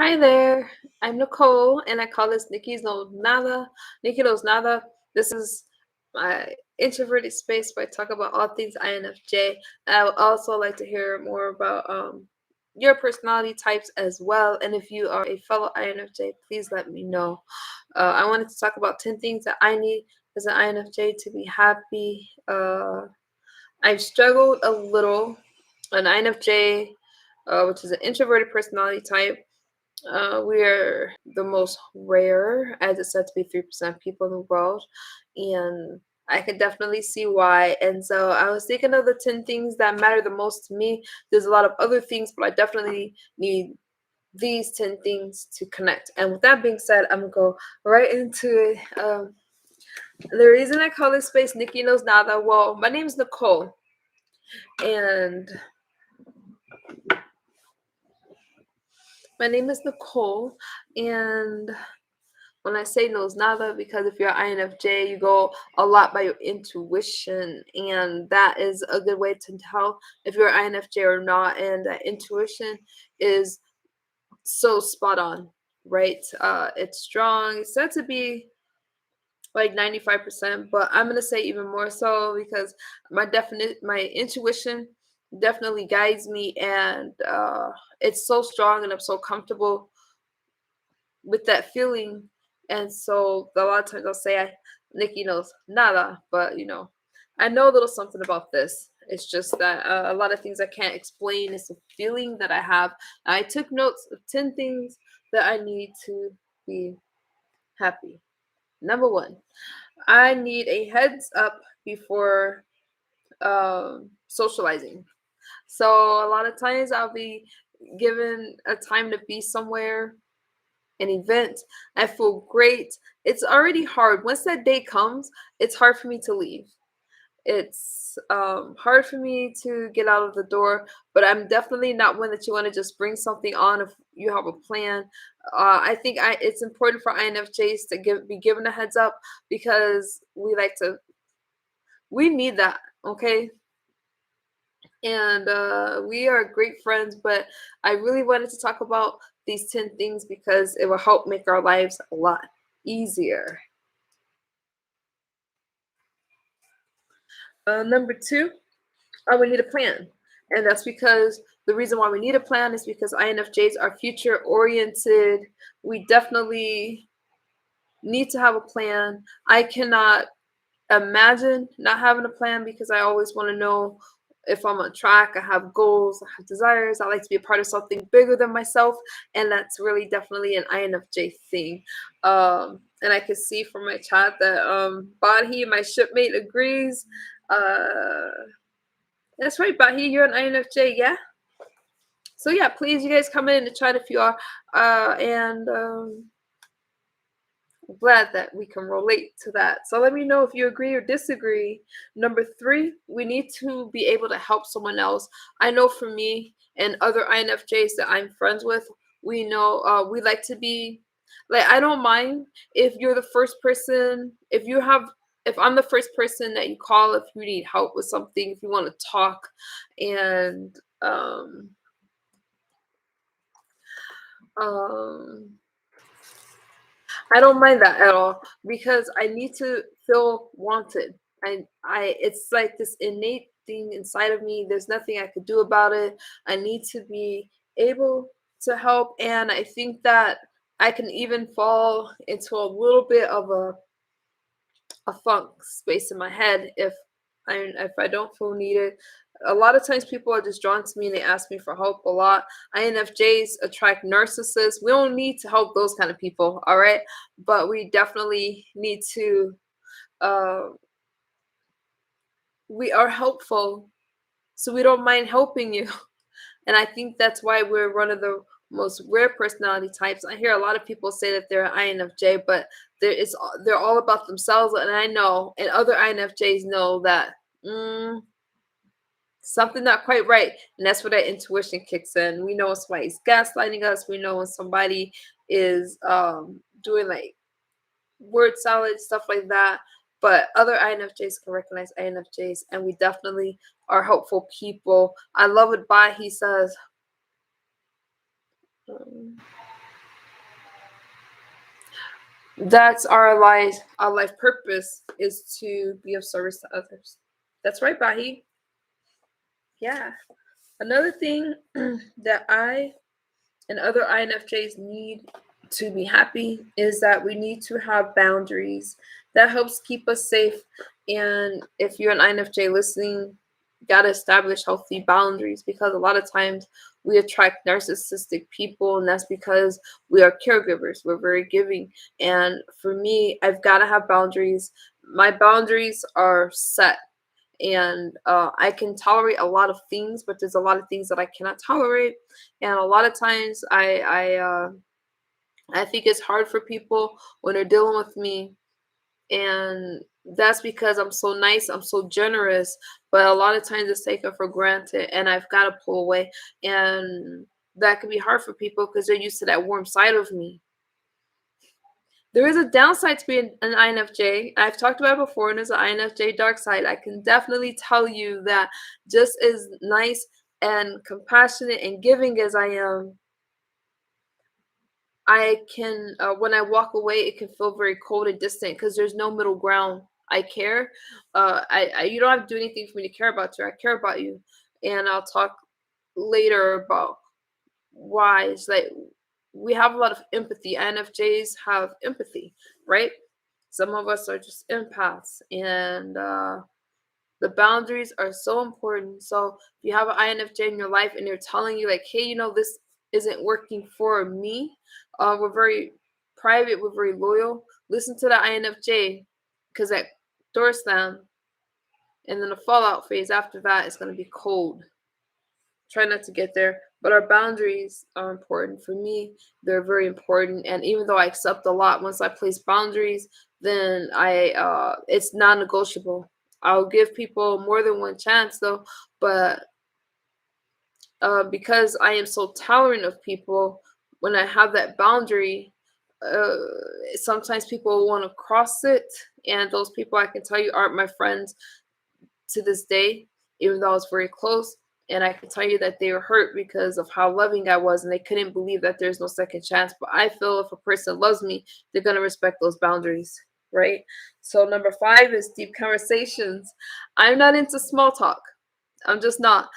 Hi there, I'm Nicole, and I call this Nikki's No Nada. Nikki Knows Nada. This is my introverted space where I talk about all things INFJ. I would also like to hear more about your personality types as well. And if you are a fellow INFJ, please let me know. I wanted to talk about 10 things that I need as an INFJ to be happy. I've struggled a little. An INFJ, which is an introverted personality type. We are the most rare, as it's said to be 3% people in the world, and I can definitely see why. And so I was thinking of the 10 things that matter the most to me. There's a lot of other things, but I definitely need these 10 things to connect. And with that being said, I'm gonna go right into it. The reason I call this space Nikki Knows Nada, well, my name's Nicole, and my name is Nicole, and when I say knows nada, because if you're INFJ, you go a lot by your intuition, and that is a good way to tell if you're INFJ or not. And that intuition is so spot on, right? It's strong. It's said to be like 95%, but I'm gonna say even more so because my intuition definitely guides me, and it's so strong, and I'm so comfortable with that feeling. And so a lot of times I'll say Nikki knows nada, but I know a little something about this. It's just that a lot of things I can't explain. It's a feeling that I have. I took notes of 10 things that I need to be happy. Number one, I need a heads up before socializing. So a lot of times I'll be given a time to be somewhere, an event. I feel great. It's already hard. Once that day comes, it's hard for me to leave. It's hard for me to get out of the door, but I'm definitely not one that you want to just bring something on if you have a plan. I think it's important for INFJs to be given a heads up because we need that, okay? And we are great friends, but I really wanted to talk about these 10 things because it will help make our lives a lot easier. Number two, we need a plan. And that's because the reason why we need a plan is because INFJs are future oriented. We definitely need to have a plan. I cannot imagine not having a plan because I always want to know if I'm on track. I have goals, I have desires. I like to be a part of something bigger than myself, and that's really definitely an INFJ thing. And I can see from my chat that Badhi, my shipmate, agrees. Uh, that's right, Badhi, you're an INFJ, yeah. So yeah, please, you guys come in the chat if you are, and glad that we can relate to that. So let me know if you agree or disagree. Number three, we need to be able to help someone else. I know for me and other INFJs that I'm friends with, we know we like to be like, I don't mind if you're the first person, if I'm the first person that you call if you need help with something, if you want to talk, and um I don't mind that at all because I need to feel wanted. It's like this innate thing inside of me. There's nothing I could do about it. I need to be able to help, and I think that I can even fall into a little bit of a funk space in my head if I don't feel needed. A lot of times people are just drawn to me and they ask me for help a lot. INFJs attract narcissists. We don't need to help those kind of people, all right? But we definitely need to uh we are helpful, so we don't mind helping you. And I think that's why we're one of the most rare personality types. I hear a lot of people say that they're an INFJ, but they're all about themselves. And I know, and other INFJs know that something not quite right. And that's where that intuition kicks in. We know when somebody's gaslighting us. We know when somebody is doing like word salad, stuff like that. But other INFJs can recognize INFJs, and we definitely are helpful people. I love what Bai he says. Um, That's our life. Our life purpose is to be of service to others. That's right, Bahi. Yeah. Another thing that I and other INFJs need to be happy is that we need to have boundaries. That helps keep us safe. And if you're an INFJ listening, you gotta establish healthy boundaries, because a lot of times we attract narcissistic people, and that's because we are caregivers. We're very giving. And for me, I've gotta have boundaries. My boundaries are set, and I can tolerate a lot of things, but there's a lot of things that I cannot tolerate. And a lot of times, I think it's hard for people when they're dealing with me, and that's because I'm so nice, I'm so generous, but a lot of times it's taken for granted, and I've got to pull away, and that can be hard for people because they're used to that warm side of me. There is a downside to being an INFJ. I've talked about it before, and there's an INFJ dark side. I can definitely tell you that just as nice and compassionate and giving as I am, I can, when I walk away, it can feel very cold and distant because there's no middle ground. I care. You don't have to do anything for me to care about you. I care about you, and I'll talk later about why. It's like we have a lot of empathy. INFJs have empathy, right? Some of us are just empaths, and the boundaries are so important. So if you have an INFJ in your life and they're telling you like, hey, this isn't working for me, we're very private, we're very loyal. Listen to the INFJ, because that door slam, and then the fallout phase after that is going to be cold. Try not to get there, but our boundaries are important. For me, they're very important, and even though I accept a lot, once I place boundaries, then I it's non-negotiable. I'll give people more than one chance though, but because I am so tolerant of people, when I have that boundary, uh, sometimes people want to cross it, and those people, I can tell you, aren't my friends to this day, even though I was very close. And I can tell you that they were hurt because of how loving I was, and they couldn't believe that there's no second chance. But I feel if a person loves me, they're going to respect those boundaries, right? So, number 5 is deep conversations. I'm not into small talk. I'm just not.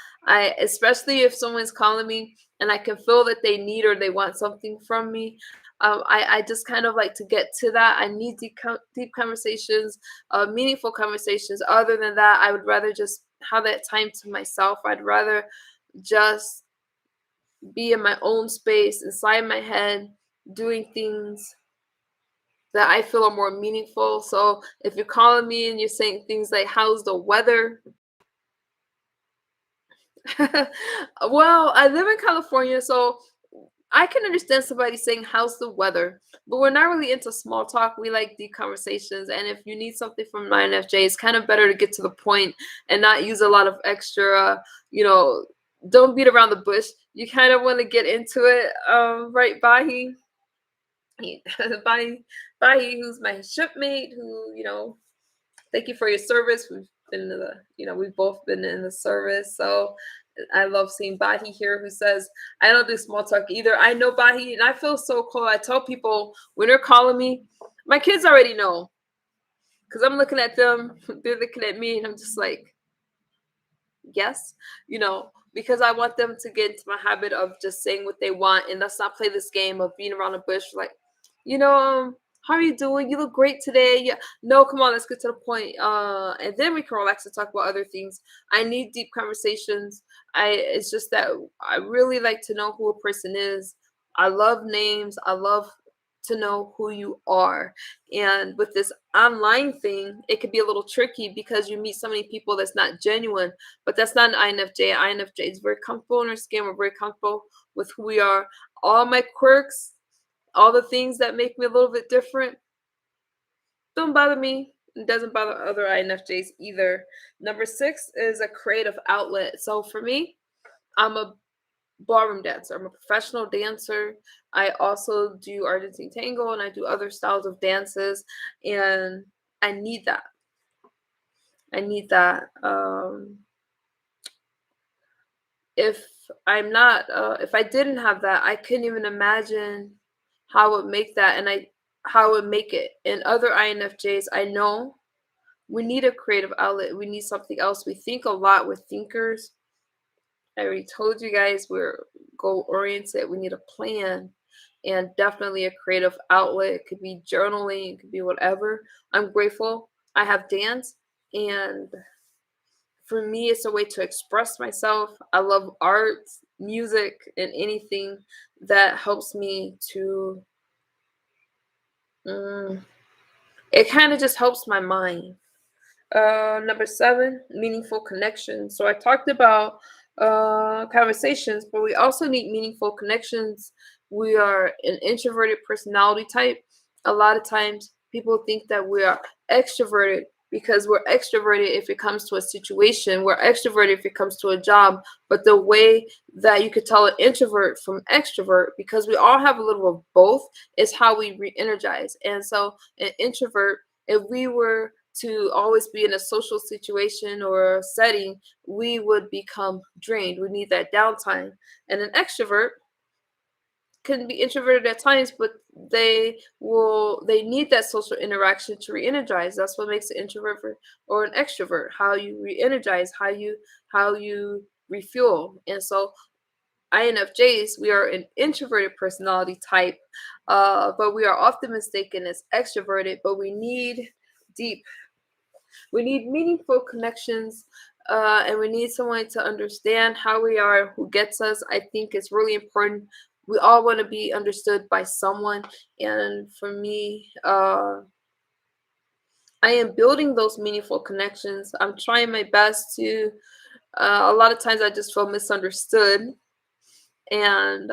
Especially if someone's calling me and I can feel that they need or they want something from me. I just kind of like to get to that. I need deep conversations, meaningful conversations. Other than that, I would rather just have that time to myself. I'd rather just be in my own space, inside my head, doing things that I feel are more meaningful. So if you're calling me and you're saying things like, how's the weather? Well, I live in California, so I can understand somebody saying, how's the weather? But we're not really into small talk. We like deep conversations. And if you need something from 9FJ, it's kind of better to get to the point and not use a lot of extra, don't beat around the bush. You kind of want to get into it, right, Bahi? Bahi, Bahi, who's my shipmate, who, thank you for your service. We've been in we've both been in the service. So I love seeing Bahi here, who says, I don't do small talk either. I know Bahi, and I feel so cool. I tell people when they're calling me, my kids already know, because I'm looking at them, they're looking at me, and I'm just like, yes, because I want them to get into my habit of just saying what they want, and let's not play this game of being around the bush. Like, how are you doing? You look great today. Yeah, no, come on, let's get to the point. And then we can relax and talk about other things. I need deep conversations. It's just that I really like to know who a person is. I love names. I love to know who you are. And with this online thing, it could be a little tricky because you meet so many people that's not genuine. But that's not an INFJ. INFJ is very comfortable in our skin. We're very comfortable with who we are. All my quirks, all the things that make me a little bit different, don't bother me. It doesn't bother other INFJs either. Number 6 is a creative outlet. So for me, I'm a ballroom dancer. I'm a professional dancer. I also do Argentine tango, and I do other styles of dances, and I need that. I need that. If I'm not, if I didn't have that, I couldn't even imagine how I would make that. And how we make it. And other INFJs, I know we need a creative outlet. We need something else. We think a lot. We're thinkers. I already told you guys we're goal oriented. We need a plan and definitely a creative outlet. It could be journaling, it could be whatever. I'm grateful I have dance, and for me, it's a way to express myself. I love art, music, and anything that helps me to. Mm, it kind of just helps my mind. Number 7, meaningful connections. So I talked about conversations, but we also need meaningful connections. We are an introverted personality type. A lot of times people think that we are extroverted because we're extroverted if it comes to a situation. We're extroverted if it comes to a job. But the way that you could tell an introvert from extrovert, because we all have a little of both, is how we re-energize. And so an introvert, if we were to always be in a social situation or setting, we would become drained. We need that downtime. And an extrovert can be introverted at times, but they need that social interaction to re-energize. That's what makes an introvert or an extrovert. How you re-energize, how you refuel. And so INFJs, we are an introverted personality type, but we are often mistaken as extroverted, but we need deep we need meaningful connections, and we need someone to understand how we are, who gets us. I think it's really important. We all want to be understood by someone. And for me, I am building those meaningful connections. I'm trying my best to. A lot of times I just feel misunderstood, and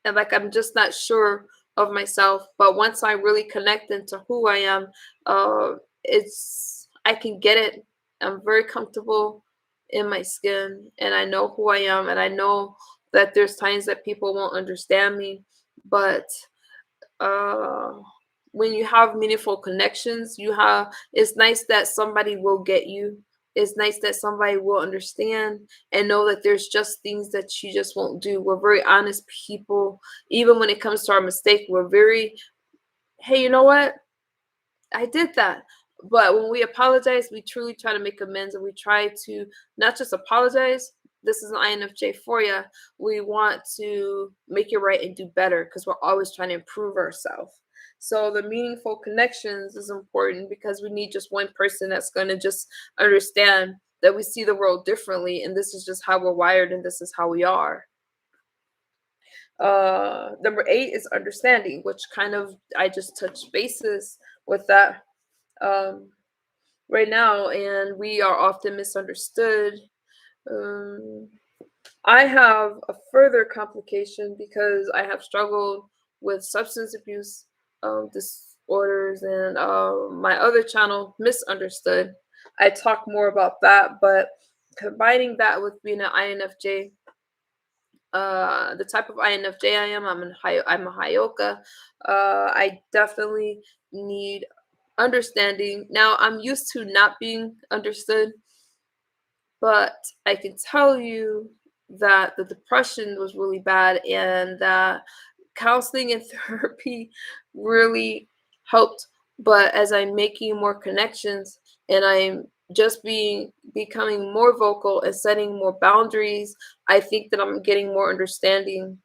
like I'm just not sure of myself. But once I really connect into who I am, I can get it. I'm very comfortable in my skin, and I know who I am, and I know that there's times that people won't understand me, but uh, when you have meaningful connections, it's nice that somebody will get you. It's nice that somebody will understand and know that there's just things that you just won't do. We're very honest people. Even when it comes to our mistake, we're very, hey, you know what? I did that. But when we apologize, we truly try to make amends, and we try to not just apologize. This is an INFJ for you. We want to make it right and do better because we're always trying to improve ourselves. So the meaningful connections is important because we need just one person that's going to just understand that we see the world differently, and this is just how we're wired, and this is how we are. Number 8 is understanding, which kind of I just touched bases with that um, right now, and we are often misunderstood. Um, I have a further complication because I have struggled with substance abuse disorders, and my other channel, Misunderstood. I talk more about that, but combining that with being an INFJ, the type of INFJ I am, I'm a Hyoka. I definitely need understanding. Now, I'm used to not being understood, but I can tell you that the depression was really bad, and that counseling and therapy really helped. But as I'm making more connections and I'm just becoming more vocal and setting more boundaries, I think that I'm getting more understanding.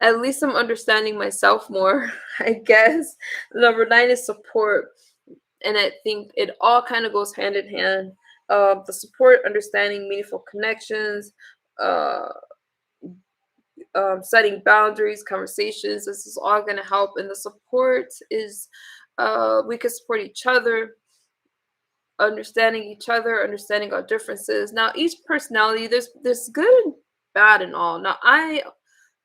At least I'm understanding myself more, I guess. Number 9 is support, and I think it all kind of goes hand in hand. The support, understanding meaningful connections, uh, setting boundaries, conversations. This is all going to help. And the support is we can support each other, understanding each other, understanding our differences. Now, each personality, there's good and bad and all. Now, I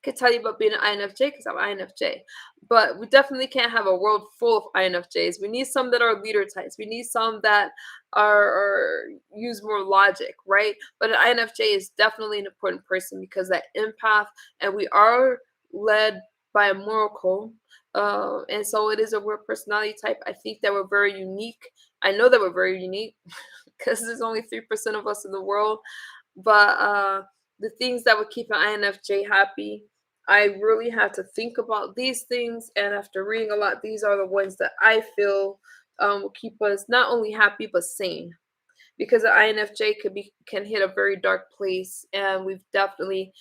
could tell you about being an INFJ because I'm INFJ, but we definitely can't have a world full of INFJs. We need some that are leader types. We need some that are use more logic, right? But an INFJ is definitely an important person because that empath, and we are led by a moral code. And so it is a weird personality type. I think that we're very unique. I know that we're very unique because there's only 3% of us in the world. But the things that would keep an INFJ happy, I really had to think about these things, and after reading a lot, these are the ones that I feel will keep us not only happy but sane. Because the INFJ can hit a very dark place, and we've definitely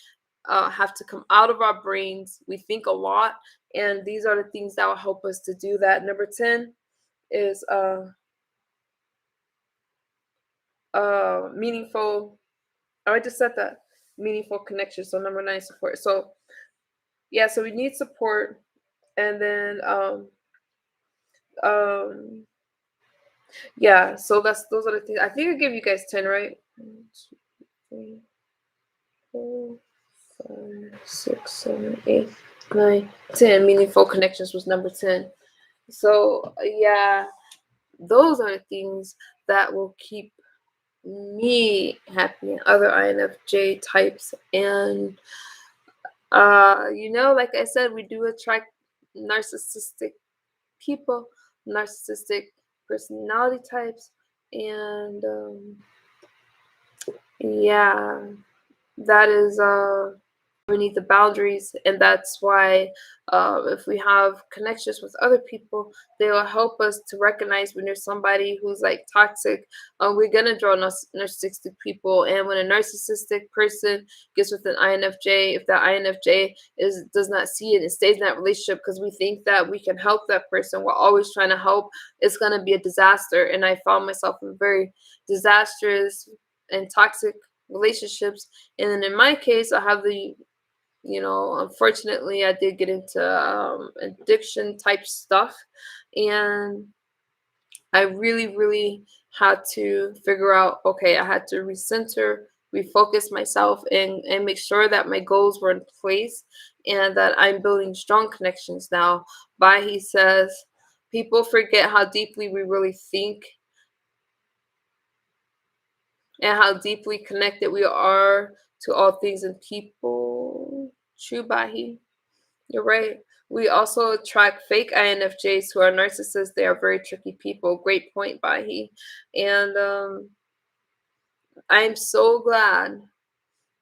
have to come out of our brains. We think a lot, and these are the things that will help us to do that. Number 10 is meaningful. Oh, I just said that, meaningful connection. So number 9, support. So yeah, so we need support, and then um yeah. So those are the things. I think I gave you guys 10, right? 1, 2, 3, 4, 5, 6, 7, 8, 9, 10. Meaningful connections was number 10. So yeah, those are the things that will keep me happy and other INFJ types. And like I said, we do attract narcissistic people, narcissistic personality types, and yeah, that is we need the boundaries, and that's why if we have connections with other people, they will help us to recognize when there's somebody who's like toxic. We're gonna draw narcissistic people, and when a narcissistic person gets with an INFJ, if that INFJ does not see it and stays in that relationship because we think that we can help that person, we're always trying to help, it's gonna be a disaster. And I found myself in very disastrous and toxic relationships. And then in my case, I have unfortunately, I did get into addiction type stuff, and I really, really had to figure out, okay, I had to recenter, refocus myself, and make sure that my goals were in place and that I'm building strong connections now. He says, people forget how deeply we really think and how deeply connected we are to all things and people. True, Bahi. You're right. We also attract fake INFJs who are narcissists. They are very tricky people. Great point, Bahi. And I'm so glad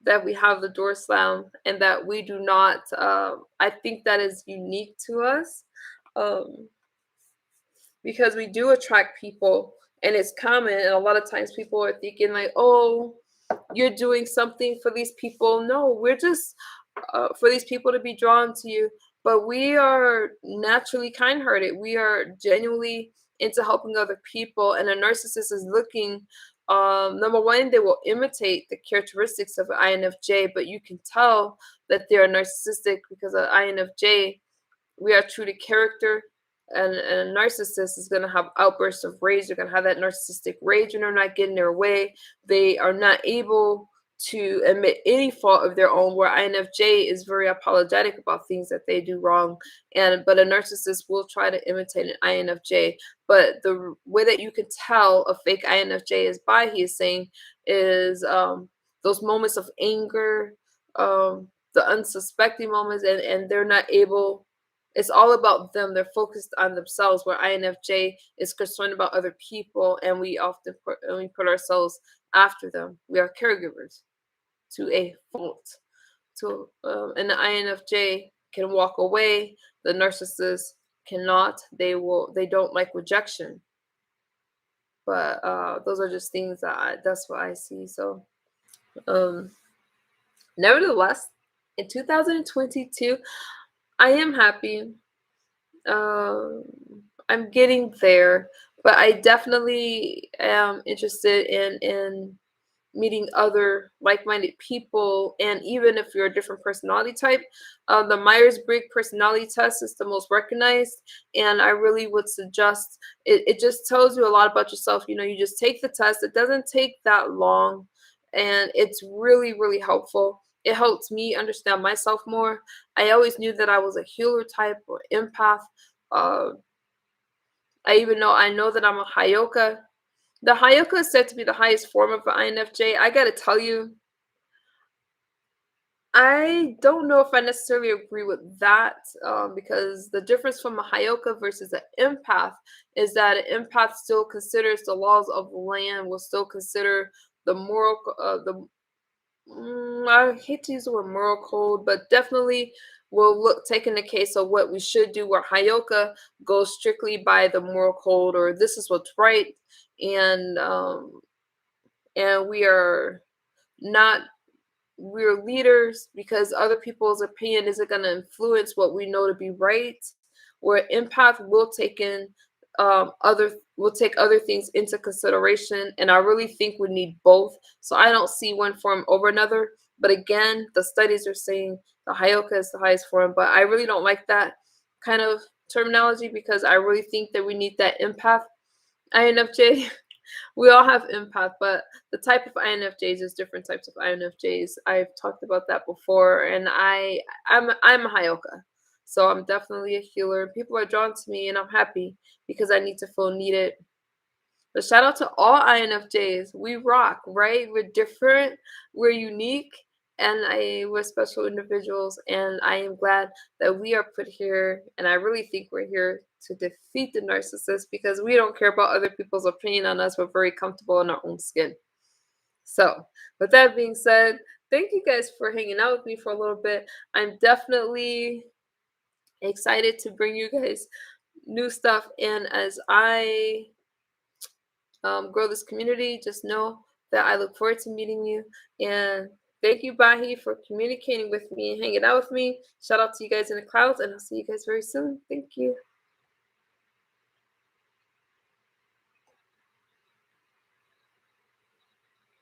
that we have the door slam and that we do not. I think that is unique to us, um, because we do attract people, and it's common. And a lot of times people are thinking like, "Oh, you're doing something for these people." No, we're just for these people to be drawn to you. But we are naturally kind hearted. We are genuinely into helping other people. And a narcissist is looking, number one, they will imitate the characteristics of an INFJ, but you can tell that they're narcissistic because an INFJ, we are true to character, and a narcissist is going to have outbursts of rage. They're going to have that narcissistic rage when they're not getting their way. They are not able to admit any fault of their own, where INFJ is very apologetic about things that they do wrong. But a narcissist will try to imitate an INFJ. But the way that you can tell a fake INFJ is by, he is saying, is those moments of anger, the unsuspecting moments, and they're not able, it's all about them. They're focused on themselves, where INFJ is concerned about other people, and we often put ourselves after them. We are caregivers to a fault. And the INFJ can walk away. The narcissist cannot. They don't like rejection. But those are just things that's what I see. So, um, nevertheless, in 2022, I am happy. Um, I'm getting there, but I definitely am interested in meeting other like-minded people. And even if you're a different personality type, the Myers-Briggs personality test is the most recognized, and I really would suggest it. It just tells you a lot about yourself. You just take the test. It doesn't take that long, and it's really, really helpful. It helps me understand myself more. I always knew that I was a healer type or empath. uh, I know that I'm a Hayoka. The Hayoka is said to be the highest form of an INFJ. I gotta tell you, I don't know if I necessarily agree with that, because the difference from a Hayoka versus an empath is that an empath still considers the laws of the land, will still consider the moral, I hate to use the word moral code, but definitely we'll look taking the case of what we should do, where Hayoka goes strictly by the moral code, or this is what's right, and we are not we're leaders because other people's opinion isn't going to influence what we know to be right. Where empath will take in other will take other things into consideration, and I really think we need both. So I don't see one form over another. But again, the studies are saying the Hyoka is the highest form, but I really don't like that kind of terminology because I really think that we need that empath INFJ. We all have empath, but the type of INFJs is different types of INFJs. I've talked about that before, and I'm a Hyoka, so I'm definitely a healer. People are drawn to me, and I'm happy because I need to feel needed. But shout out to all INFJs. We rock, right? We're different, we're unique, and we're special individuals. And I am glad that we are put here. And I really think we're here to defeat the narcissist because we don't care about other people's opinion on us. We're very comfortable in our own skin. So, with that being said, thank you guys for hanging out with me for a little bit. I'm definitely excited to bring you guys new stuff. And as I grow this community, just know that I look forward to meeting you. And thank you, Bahi, for communicating with me and hanging out with me. Shout out to you guys in the clouds, and I'll see you guys very soon. Thank you.